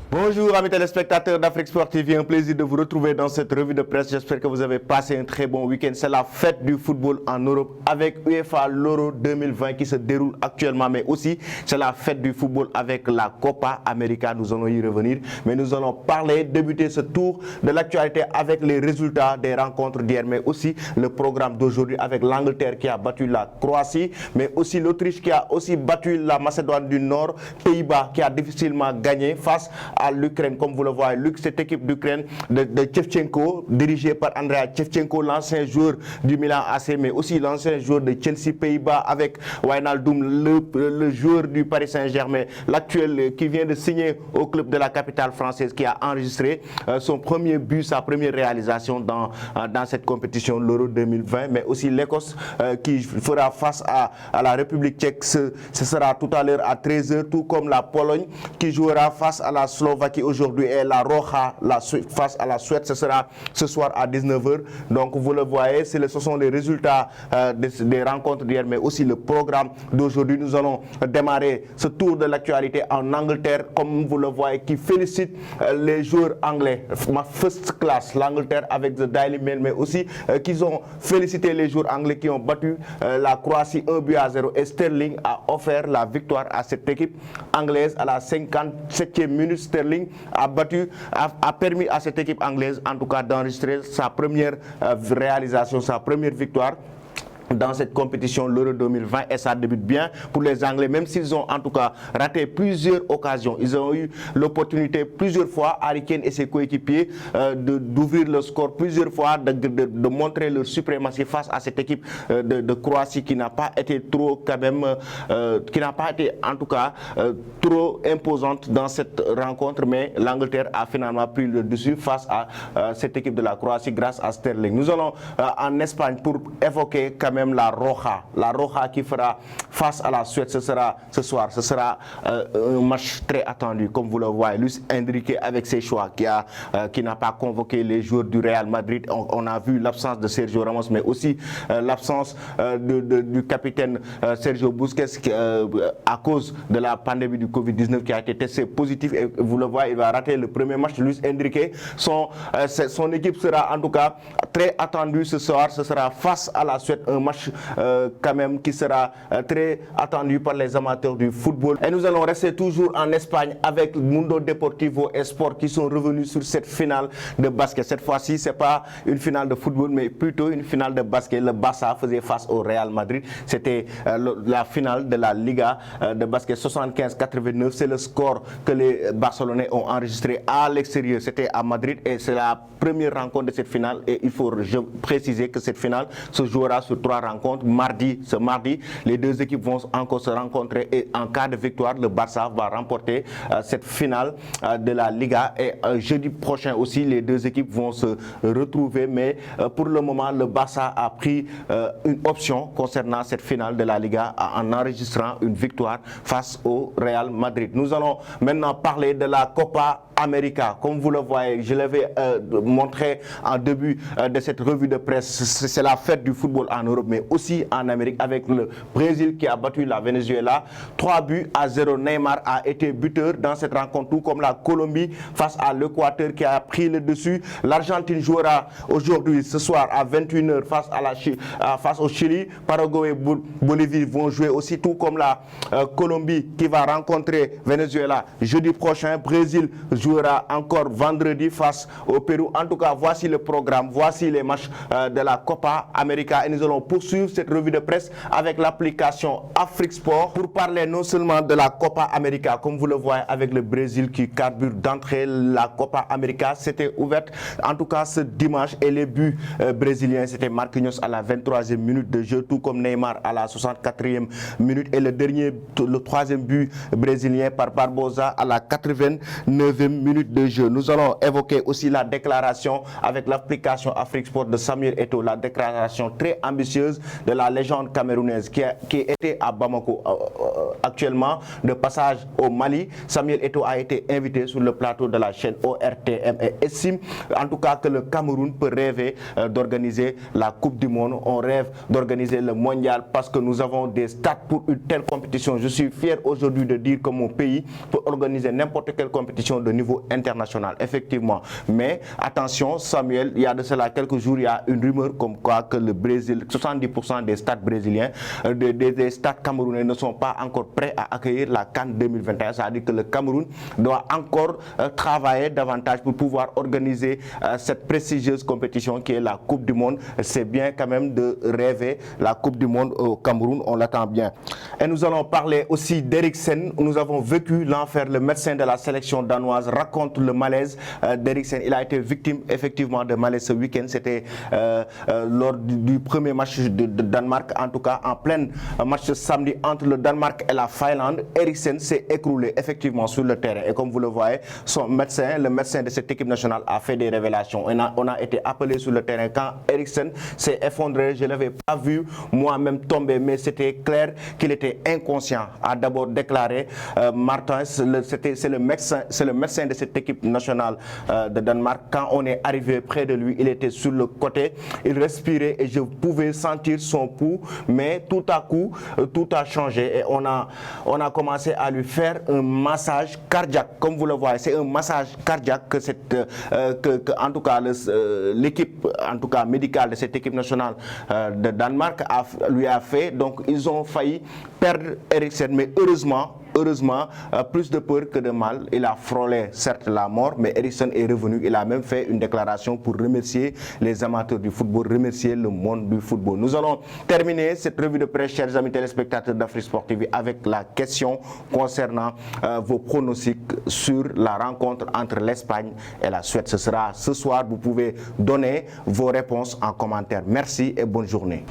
Bonjour amis téléspectateurs d'Afrique Sport TV, un plaisir de vous retrouver dans cette revue de presse. J'espère que vous avez passé un très bon week-end. C'est la fête du football en Europe avec UEFA l'Euro 2020 qui se déroule actuellement, mais aussi c'est la fête du football avec la Copa América. Nous allons y revenir, mais nous allons débuter ce tour de l'actualité avec les résultats des rencontres d'hier, mais aussi le programme d'aujourd'hui avec l'Angleterre qui a battu la Croatie, mais aussi l'Autriche qui a aussi battu la Macédoine du Nord, Pays-Bas qui a difficilement gagné face à l'Ukraine. Comme vous le voyez, cette équipe d'Ukraine de Shevchenko, dirigée par Andrea Shevchenko, l'ancien joueur du Milan AC, mais aussi l'ancien joueur de Chelsea, Pays-Bas, avec Wijnaldum, le joueur du Paris Saint-Germain, l'actuel qui vient de signer au club de la capitale française, qui a enregistré son premier but, sa première réalisation dans cette compétition, l'Euro 2020, mais aussi l'Écosse qui fera face à la République tchèque. Ce sera tout à l'heure à 13h, tout comme la Pologne qui jouera face à la Slovaquie aujourd'hui et la Roja face à la Suède. Ce sera ce soir à 19h. Donc vous le voyez, ce sont les résultats des rencontres d'hier, mais aussi le programme d'aujourd'hui. Nous allons démarrer ce tour de l'actualité en Angleterre, comme vous le voyez, qui félicite les joueurs anglais. Ma first class, l'Angleterre avec The Daily Mail, mais aussi qu'ils ont félicité les joueurs anglais qui ont battu la Croatie 1-0 et Sterling a offert la victoire à cette équipe anglaise à la 57e minute. Sterling a permis à cette équipe anglaise en tout cas d'enregistrer sa première réalisation, sa première victoire dans cette compétition, l'Euro 2020, et ça débute bien pour les Anglais, même s'ils ont en tout cas raté plusieurs occasions. Ils ont eu l'opportunité plusieurs fois, Harry Kane et ses coéquipiers, d'ouvrir le score plusieurs fois, de montrer leur suprématie face à cette équipe de Croatie qui n'a pas été trop quand même, qui n'a pas été en tout cas trop imposante dans cette rencontre, mais l'Angleterre a finalement pris le dessus face à cette équipe de la Croatie grâce à Sterling. Nous allons en Espagne pour évoquer quand même la Roja qui fera face à la Suède. Ce sera ce soir. Ce sera un match très attendu, comme vous le voyez. Luis Enrique avec ses choix qui n'a pas convoqué les joueurs du Real Madrid. On a vu l'absence de Sergio Ramos, mais aussi l'absence du capitaine Sergio Busquets à cause de la pandémie du Covid-19 qui a été testé positif. Et vous le voyez, il va rater le premier match. Luis Enrique, son équipe sera en tout cas très attendue ce soir. Ce sera face à la Suède, un match quand même qui sera très attendu par les amateurs du football. Et nous allons rester toujours en Espagne avec Mundo Deportivo et Sport qui sont revenus sur cette finale de basket. Cette fois-ci, ce n'est pas une finale de football, mais plutôt une finale de basket. Le Barça faisait face au Real Madrid. C'était la finale de la Liga de basket 75-89. C'est le score que les Barcelonais ont enregistré à l'extérieur. C'était à Madrid et c'est la première rencontre de cette finale. Et il faut préciser que cette finale se jouera sur 3 rencontres. Ce mardi, les deux équipes vont encore se rencontrer et en cas de victoire, le Barça va remporter cette finale de la Liga. Et jeudi prochain aussi, les deux équipes vont se retrouver. Mais pour le moment, le Barça a pris une option concernant cette finale de la Liga en enregistrant une victoire face au Real Madrid. Nous allons maintenant parler de la Copa América. Comme vous le voyez, je l'avais montré en début de cette revue de presse, c'est la fête du football en Europe, mais aussi en Amérique, avec le Brésil qui a battu la Venezuela 3-0. Neymar a été buteur dans cette rencontre, tout comme la Colombie face à l'Équateur qui a pris le dessus. L'Argentine jouera aujourd'hui, ce soir, à 21h face au Chili. Paraguay et Bolivie vont jouer aussi, tout comme la Colombie qui va rencontrer Venezuela jeudi prochain. Brésil jouera encore vendredi face au Pérou. En tout cas, voici le programme, voici les matchs de la Copa América et nous allons poursuivre cette revue de presse avec l'application Afrique Sport pour parler non seulement de la Copa América, comme vous le voyez avec le Brésil qui carbure d'entrée. La Copa América s'était ouverte en tout cas ce dimanche et les buts brésiliens, c'était Marquinhos à la 23e minute de jeu, tout comme Neymar à la 64e minute et le troisième but brésilien par Barbosa à la 89e minute de jeu. Nous allons évoquer aussi la déclaration avec l'application Afrique Sport de Samuel Eto'o, la déclaration très ambitieuse prestigieuse de la légende camerounaise qui était à Bamako actuellement de passage au Mali. Samuel Eto'o a été invité sur le plateau de la chaîne ORTM et estime en tout cas que le Cameroun peut rêver d'organiser la Coupe du Monde. On rêve d'organiser le mondial parce que nous avons des stats pour une telle compétition. Je suis fier aujourd'hui de dire que mon pays peut organiser n'importe quelle compétition de niveau international, effectivement. Mais attention, Samuel, il y a de cela quelques jours, il y a une rumeur comme quoi que le Brésil, 70% des stades brésiliens, des stades camerounais ne sont pas encore prêts à accueillir la CAN 2021. C'est-à-dire que le Cameroun doit encore travailler davantage pour pouvoir organiser cette prestigieuse compétition qui est la Coupe du Monde. C'est bien quand même de rêver la Coupe du Monde au Cameroun, on l'attend bien. Et nous allons parler aussi d'Eriksen. Nous avons vécu l'enfer. Le médecin de la sélection danoise raconte le malaise d'Eriksen. Il a été victime effectivement de malaise ce week-end. C'était lors du premier match de Danemark, en tout cas en plein match samedi entre le Danemark et la Finlande. Eriksen s'est écroulé effectivement sur le terrain. Et comme vous le voyez, son médecin, le médecin de cette équipe nationale a fait des révélations. On a été appelé sur le terrain quand Eriksen s'est effondré. Je ne l'avais pas vu moi-même tomber, mais c'était clair qu'il était inconscient, a d'abord déclaré Martin. C'est le médecin de cette équipe nationale de Danemark. Quand on est arrivé près de lui, il était sur le côté, il respirait et je pouvais sentir son pouls, mais tout à coup, tout a changé et on a commencé à lui faire un massage cardiaque. Comme vous le voyez, c'est un massage cardiaque que en tout cas l'équipe en tout cas médicale de cette équipe nationale de Danemark lui a fait. Donc ils ont failli perdre Eriksen, mais heureusement, plus de peur que de mal. Il a frôlé certes la mort, mais Eriksen est revenu. Il a même fait une déclaration pour remercier les amateurs du football, remercier le monde du football. Nous allons terminer cette revue de presse, chers amis téléspectateurs d'Afrique Sport TV, avec la question concernant vos pronostics sur la rencontre entre l'Espagne et la Suède. Ce sera ce soir. Vous pouvez donner vos réponses en commentaire. Merci et bonne journée.